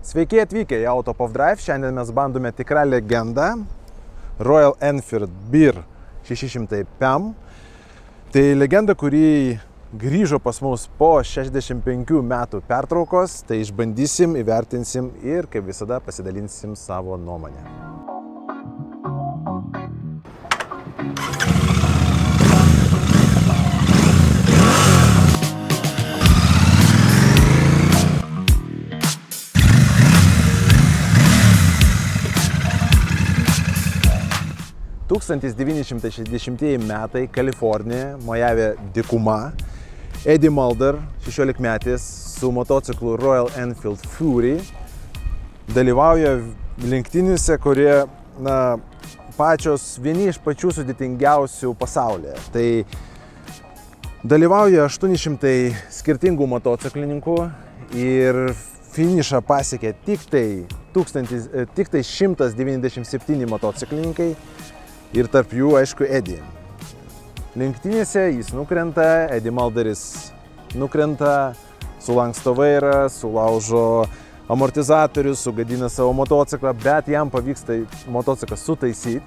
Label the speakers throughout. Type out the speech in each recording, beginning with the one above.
Speaker 1: Sveiki atvykę į Auto Pov Drive. Šiandien mes bandome tikrą legendą Royal Enfield Beer 600 PEM. Tai legenda, kuri grįžo pas mus po 65 metų pertraukos. Tai išbandysim, įvertinsim ir kaip visada pasidalinsim savo nuomonę. – 1960 metai, Kalifornija, Mojave dykuma. Eddie Mulder, 16-metis, su motociklu Royal Enfield Fury dalyvauja lenktynėse, kurie pačios vieni iš pačių sudėtingiausių pasaulyje. Tai dalyvauja 800 skirtingų motociklininkų ir finišą pasiekė tik tai 197 motociklininkai. Ir tarp jų, aišku, Eddie. Lenktynėse jis nukrenta, Eddie Mulderis nukrenta, sulanksto vairą, sulaužo amortizatorius, sugadina savo motociklą, bet jam pavyksta motociklą sutaisyti.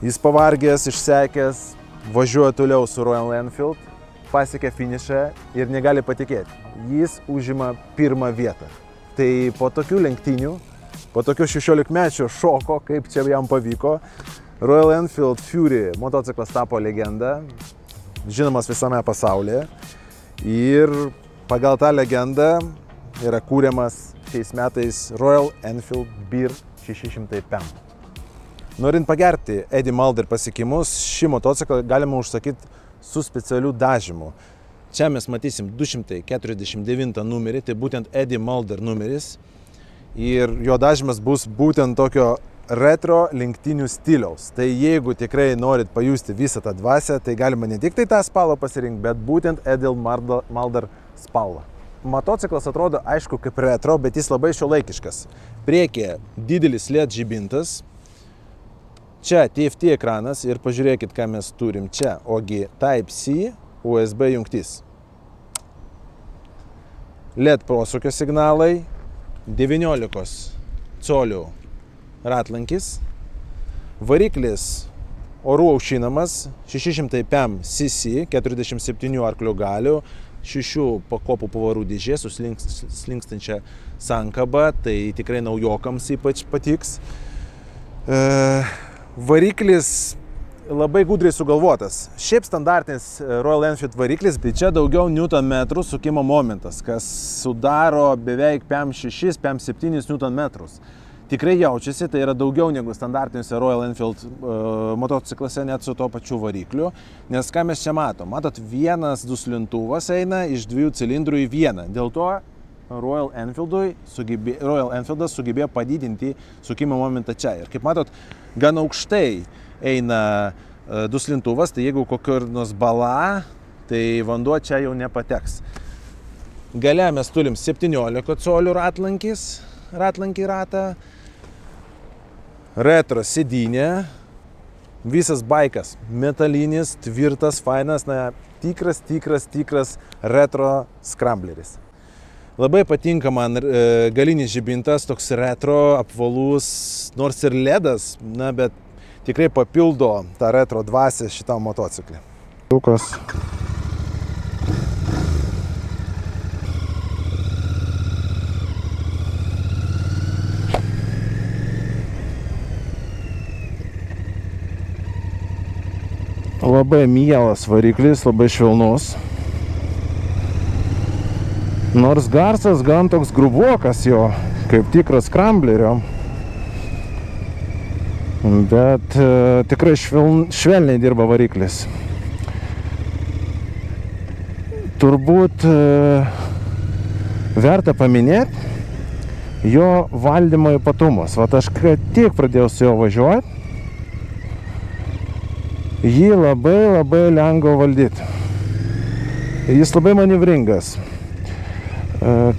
Speaker 1: Jis pavargęs, išsekęs, važiuoja toliau su Royal Enfield, pasiekia finišą ir negali patikėti. Jis užima pirmą vietą. Tai po tokių lenktynių, po tokio 16-mečio šoko, kaip čia jam pavyko, Royal Enfield Fury motociklas tapo legenda, žinomas visame pasaulyje. Ir pagal tą legendą yra kūriamas šiais metais Royal Enfield Beer 600 PEM. Norint pagerti Eddie Mulder pasiekimus, šį motociklą galima užsakyti su specialiu dažymu. Čia mes matysim 249 numerį, tai būtent Eddie Mulder numeris. Ir jo dažymas bus būtent tokio retro lenktynių stiliaus. Tai jeigu tikrai norit pajusti visą tą dvasią, tai galima ne tik tai tą spalvą pasirinkti, bet būtent Eddie Mulder spalvą. Motociklas atrodo, aišku, kaip retro, bet jis labai šiuolaikiškas. Priekyje didelis LED žibintas. Čia TFT ekranas ir pažiūrėkit, ką mes turim čia. Ogi Type-C USB jungtis. LED posūkio signalai, 19 colių ratlankis, variklis orų aušinamas, 600 PEM CC, 47 arklių galių, 6 pakopų pavarų dėžė su slinkstančia sankaba, tai tikrai naujokams ypač patiks. Variklis labai gudriai sugalvotas. Šiaip standartinis Royal Enfield variklis, tai čia daugiau Nm sukimo momentas, kas sudaro beveik PEM 6, PEM 7 Nm. Tikrai jaučiasi, tai yra daugiau negu standartiniuose Royal Enfield motociklose, net su to pačiu varikliu. Nes ką mes čia matom? Matot, vienas duslintuvas eina iš 2 cilindrų į vieną. Dėl to Royal Enfieldas sugebėjo padidinti sukimo momentą čia. Ir kaip matot, gan aukštai eina duslintuvas, tai jeigu kokio nors bala, tai vanduo čia jau nepateks. Gale mes turim 17 colių ratlankį ratą, retro sėdynė, visas baikas metalinis, tvirtas, fainas, tikras retro skrambleris. Labai patinka man galinis žibintas, toks retro, apvalus, nors ir ledas, bet tikrai papildo tą retro dvasią šitam motociklį. Labai mielas variklis, labai švelnus. Nors garsas gan toks grubokas jo, kaip tikras skramblerio. Bet tikrai švelniai dirba variklis. Turbūt verta paminėti jo valdymo ypatumus. Vat aš tik pradėjau su jo važiuoti. Jį labai lengva valdyti. Jis labai manevringas.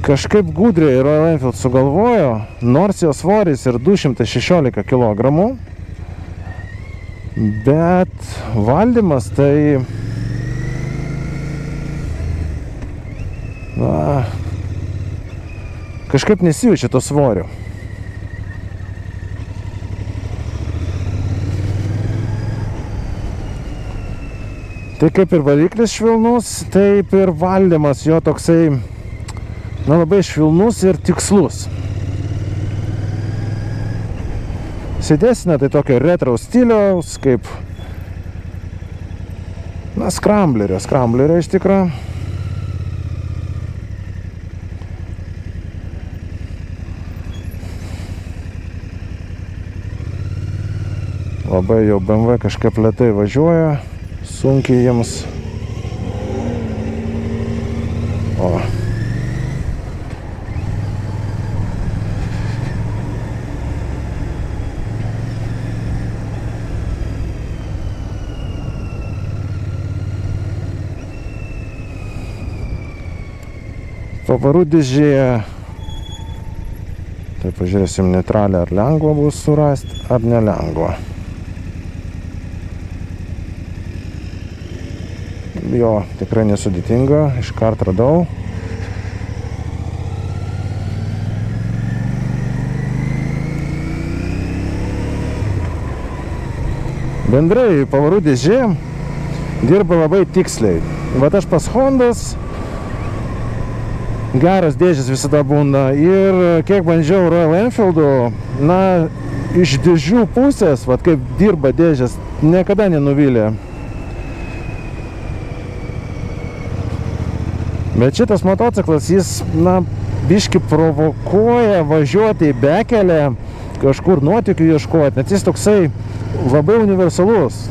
Speaker 1: Kažkaip gudriai Royal Enfield sugalvojo, nors jo svoris ir 216 kg, bet valdymas tai kažkaip nesijaučia to svorio. Tai kaip ir variklis švilnus, taip ir valdymas jo toksai, na, labai švilnus ir tikslus. Sėdėsina tai tokio retro stiliaus, kaip, na, skramblerio iš tikro. Labai jau BMW kažkaip lėtai važiuoja, sunkiai jiems. O. Pavarų dėžėje. Tai pažiūrėsim neutralią, ar lengva bus surasti, ar nelengva. Jo, tikrai nesudėtinga, iškart radau. Bendrai pavarų dėžė dirba labai tiksliai. Vat aš pas Hondas geras dėžės visada būna ir kiek bandžiau Royal Enfieldų, na, iš dėžių pusės, vat kaip dirba dėžės, niekada nenuvylė. Bet šitas motociklas, jis, na, biški provokuoja važiuoti į bekelę, kažkur nuotykių ieškoti, net jis toksai labai universalus,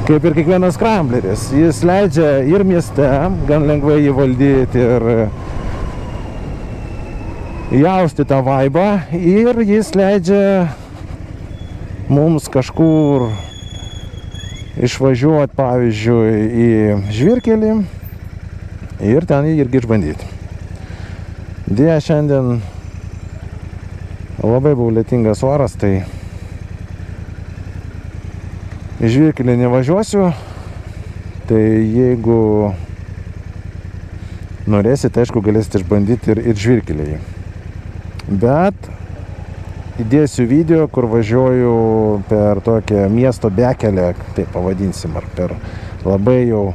Speaker 1: kaip ir kiekvienas skrambleris. Jis leidžia ir mieste gan lengvai jį valdyti ir jausti tą vaibą, ir jis leidžia mums kažkur išvažiuoti, pavyzdžiui, į žvyrkelį ir ten jį irgi išbandyti. Deja, šiandien labai buvo lietingas oras, tai į žvyrkelį nevažiuosiu. Tai jeigu norėsite, aišku, galėsite išbandyti ir žvyrkelį. Bet įdėsiu video, kur važiuoju per tokią miesto bekelę, taip pavadinsim, ar per labai jau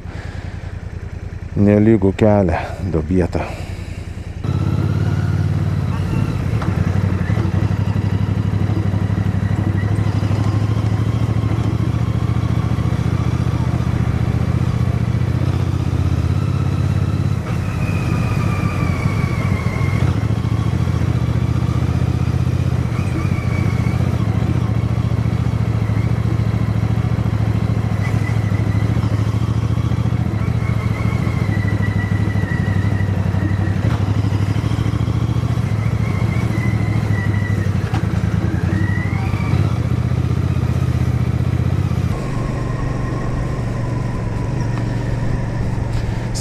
Speaker 1: nelygų kelią, duobėtą.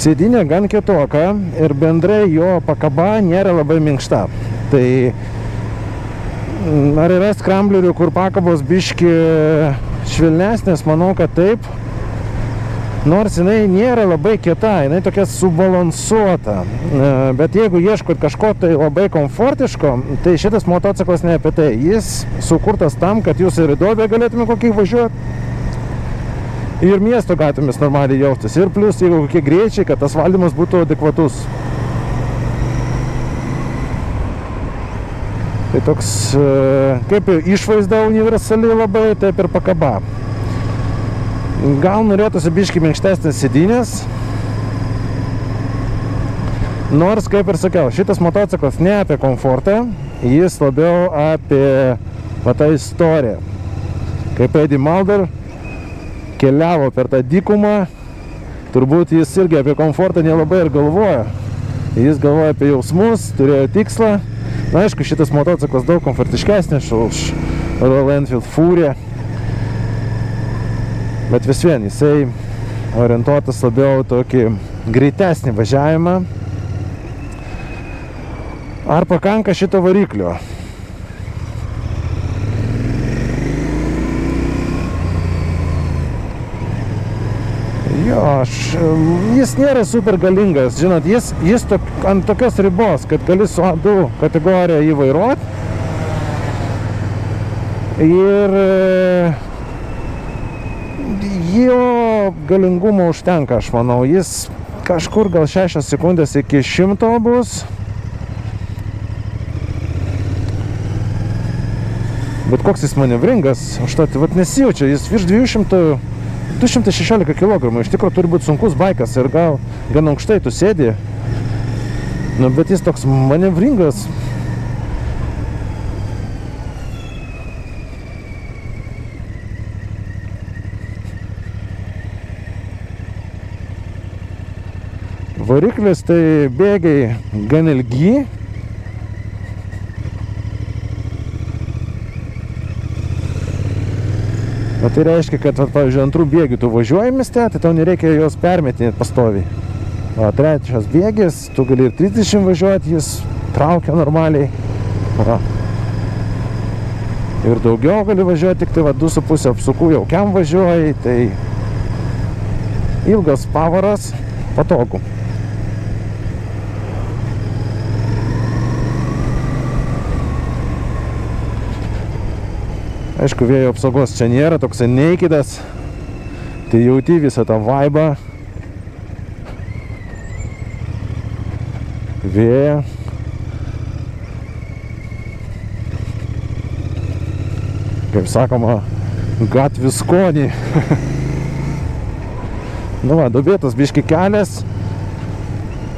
Speaker 1: Sėdynė gan kitokia ir bendrai jo pakaba nėra labai minkšta. Tai ar yra skramblerių, kur pakabos biški švelnesnės? Manau, kad taip. Nors jinai nėra labai kieta, jinai tokia subalansuota. Bet jeigu ieškot kažko tai labai komfortiško, tai šitas motociklas ne apie tai. Jis sukurtas tam, kad jūs ir į duobę galėtume kokį važiuoti. Ir miesto gatvėmis normaliai jaustis. Ir plus, jeigu kokie greičiai, kad tas valdymas būtų adekvatus. Tai toks, kaip išvaizda universali labai, taip ir pakaba. Gal norėtųsi biškį minkštesnės sėdynės. Nors, kaip ir sakiau, šitas motociklas ne apie komfortą, jis labiau apie tą istoriją. Kaip Eddie Mulder keliavo per tą dykumą, turbūt jis irgi apie komfortą nelabai ir galvoja. Jis galvoja apie jausmus, turėjo tikslą. Na, aišku, šitas motociklas daug komfortiškesnis už Royal Enfield Fury. Bet vis vien, jisai orientuotas labiau tokį greitesnį važiavimą. Ar pakanka šito variklio? Jo, jis nėra super galingas, žinot, jis ant tokios ribos, kad gali su A2 kategoriją įvairuoti. Ir jo galingumo užtenka, aš manau. Jis kažkur gal 6 sekundės iki 100 bus. Bet koks jis manevringas, užtat nesijaučia, jis virš 216 kg, iš tikrųjų turi būti sunkus baikas ir gal gan aukštai tu sėdi. Nu, bet jis toks manevringas. Variklis tai bėgiai gan ilgi. O tai reiškia, kad, pavyzdžiui, antrų bėgių tu važiuoji mieste, tai tau nereikia jos permetinėti pastoviai. O trečias bėgis, tu gali ir 30 važiuoti, jis traukia normaliai. O. Ir daugiau gali važiuoti, tik tai 2,5 apsukų jau kiam važiuoji, tai ilgas pavaras, patogu. Aišku, vėjo apsaugos čia nėra, toksai neikidas, tai jauti visą tą vaibą, vėją. Kaip sakoma, gatvių skonį. Nu va, duobėtas biški kelias.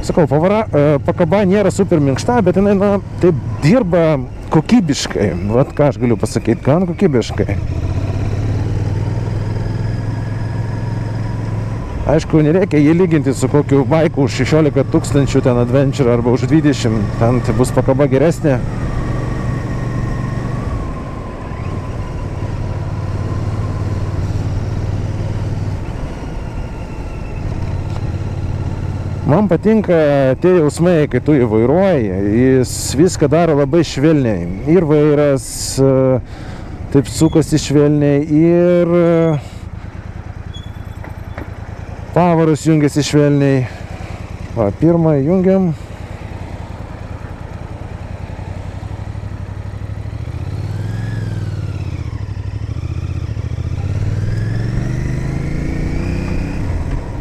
Speaker 1: Sakau, pakaba nėra super minkšta, bet jinai, na, taip dirba kokybiškai. Vat ką aš galiu pasakyti, gan kokybiškai. Aišku, nereikia jį lyginti su kokiu baiku už 16 000 ten Adventure arba už 20, ten bus pakaba geresnė. Man patinka tie jausmai, kai tu jį vairuoji, jis viską daro labai švelniai. Ir vairas taip sukasi švelniai, ir pavaras jungiasi švelniai. Va, pirmą jungiam.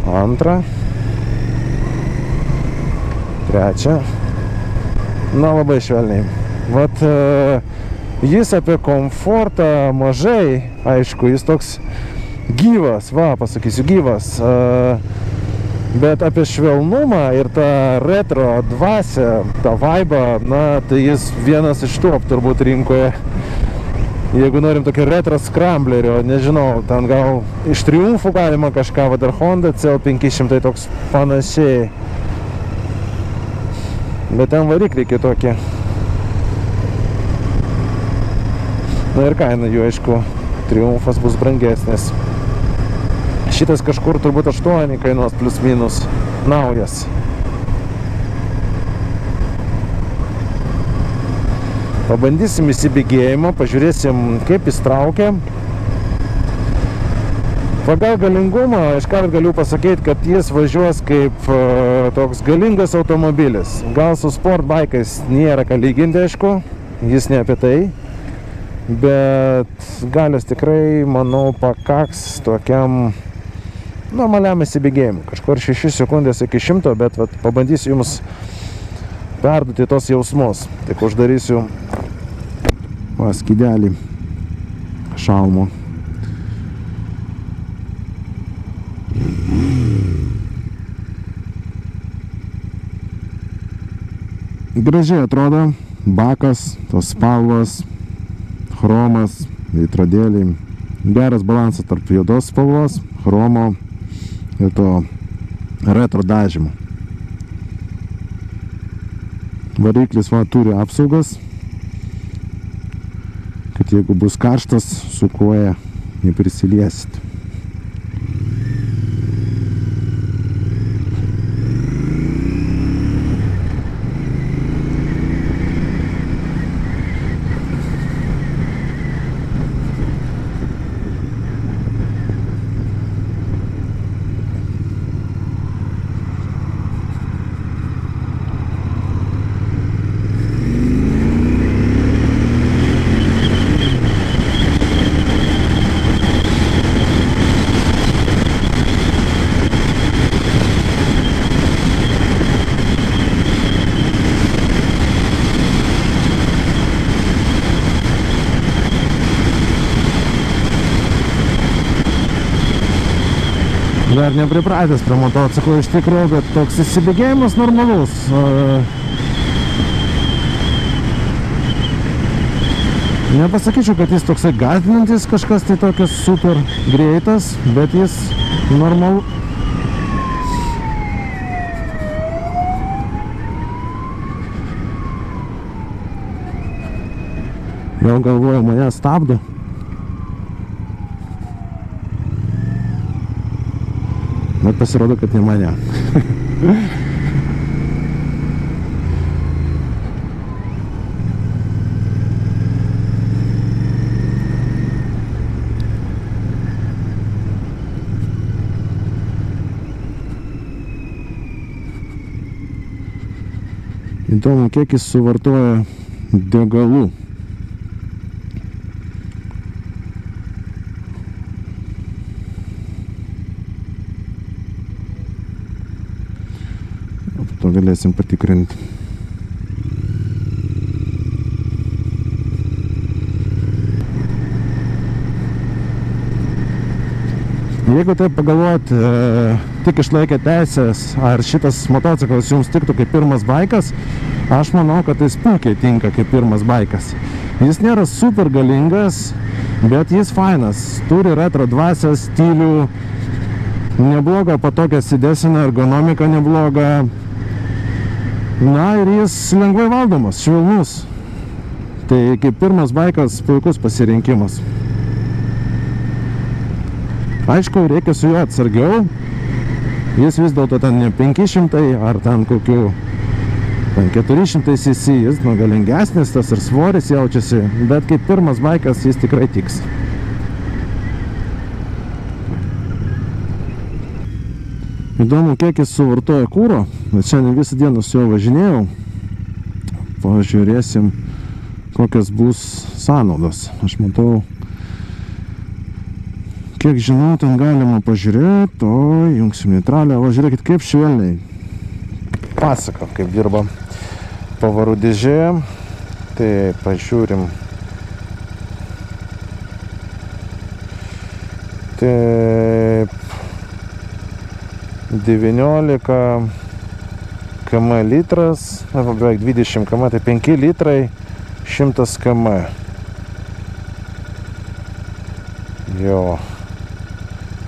Speaker 1: Antrą. Trečią. Na, labai švelniai. Vat jis apie komfortą mažai, aišku, jis toks gyvas, va, pasakysiu, gyvas. Bet apie švelnumą ir tą retro dvasią, tą vaibą, na, tai jis vienas iš top turbūt rinkoje. Jeigu norim tokio retro scramblerio, nežinau, ten gal iš Triumfų galima kažką, va, dar Honda CL500 toks panašiai. Bet ten varikliai kitokie. Na ir kaina jų, aišku, Triumfas bus brangesnis. Šitas kažkur turbūt 8 kainuos plus minus naujas. Pabandysim įsibėgėjimą, pažiūrėsim, kaip jis traukia. Pagal galingumą, iškart galiu pasakyti, kad jis važiuos kaip toks galingas automobilis. Gal su sportbaikais nėra ką lyginti, aišku, jis ne apie tai. Bet galios tikrai, manau, pakaks tokiam normaliam įsibėgėjimui. Kažkur 6 sekundės iki 100, bet vat, pabandysiu jums perduoti tos jausmus. Tik uždarysiu skydelį šalmo. Gražiai atrodo, bakas, tos spalvos, chromas, veidrodėliai. Geras balansas tarp juodos spalvos, chromo ir to retro dažymo. Variklis va turi apsaugas, kad jeigu bus karštas, su koja neprisiliesit.
Speaker 2: Dar nepripratęs prie motociklo iš tikrųjų, bet toks įsibėgėjimas normalus. Nepasakyčiau, kad jis toksai gąsdinantis kažkas tai tokias super greitas, bet jis normalu. Jau galvoju, mane stabdo. Bet pasirodo, kad ne mane. Įdomu, kiek jis suvartoja degalų. To galėsim patikrinti. Jeigu taip pagalvot, tik išlaikė teisės, ar šitas motociklas jums tiktų kaip pirmas baikas, aš manau, kad jis puikiai tinka kaip pirmas baikas. Jis nėra super galingas, bet jis fainas. Turi retro dvasią, stilių, nebloga patogia sėdėsena, ergonomika nebloga. Na ir jis lengvai valdomas, švelnus. Tai kaip pirmas baikas puikus pasirinkimas. Aišku, reikia su juo atsargiau. Jis vis dėlto ten ne 500 ar ten kokių 400 cc, jis galingesnis, tas ir svoris jaučiasi, bet kaip pirmas baikas jis tikrai tiks. Įdomu, kiek jis suvartoja kūro, bet šiandien visą dieną su juo važinėjau. Pažiūrėsim, kokios bus sąnaudos. Aš matau, kiek žinau, ten galima pažiūrėti, o jungsim neutralią. O žiūrėkit, kaip švelniai. Pasaka, kaip dirba pavarų dėžė. Tai pažiūrim. Taip. 19 km litras, beveik 20 km, tai 5 litrai 100 km. Jo.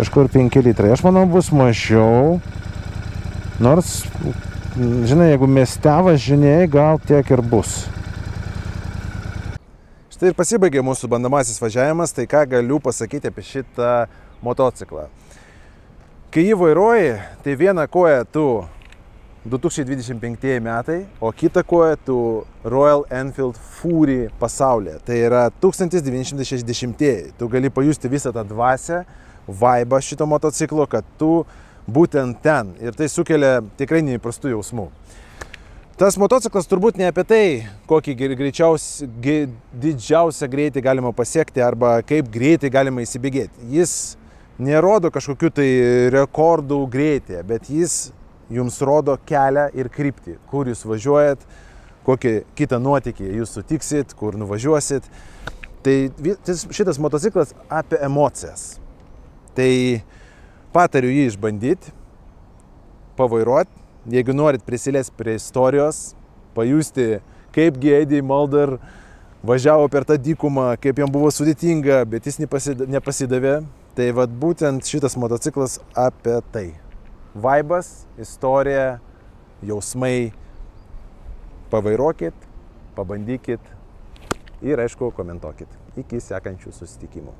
Speaker 2: Kažkur 5 litrai. Aš manau, bus mažiau. Nors, žinai, jeigu mieste važinėjai, gal tiek ir bus. Štai ir pasibaigė mūsų bandomasis važiavimas, tai ką galiu pasakyti apie šitą motociklą. Kai jį vairuoji, tai vieną koją tu 2025 metai, o kitą koją tu Royal Enfield Fury pasaulyje. Tai yra 1960-ieji. Tu gali pajusti visą tą dvasią, vaibą šito motociklo, kad tu būtent ten. Ir tai sukelia tikrai neįprastų jausmų. Tas motociklas turbūt ne apie tai, kokį didžiausią greitį galima pasiekti arba kaip greitai galima įsibėgėti. Jis nerodo kažkokių tai rekordų greityje, bet jis jums rodo kelią ir kryptį, kur jūs važiuojat, kokį kitą nuotykį jūs sutiksit, kur nuvažiuosit. Tai šitas motociklas apie emocijas. Tai patariu jį išbandyti, pavairuoti, jeigu norit prisiliesti prie istorijos, pajusti, kaipgi Eddie Mulder važiavo per tą dykumą, kaip jam buvo sudėtinga, bet jis nepasidavė. Tai vat būtent šitas motociklas apie tai. Vaibas, istorija, jausmai. Pavairuokit, pabandykit ir, aišku, komentuokit. Iki sekančių susitikimų.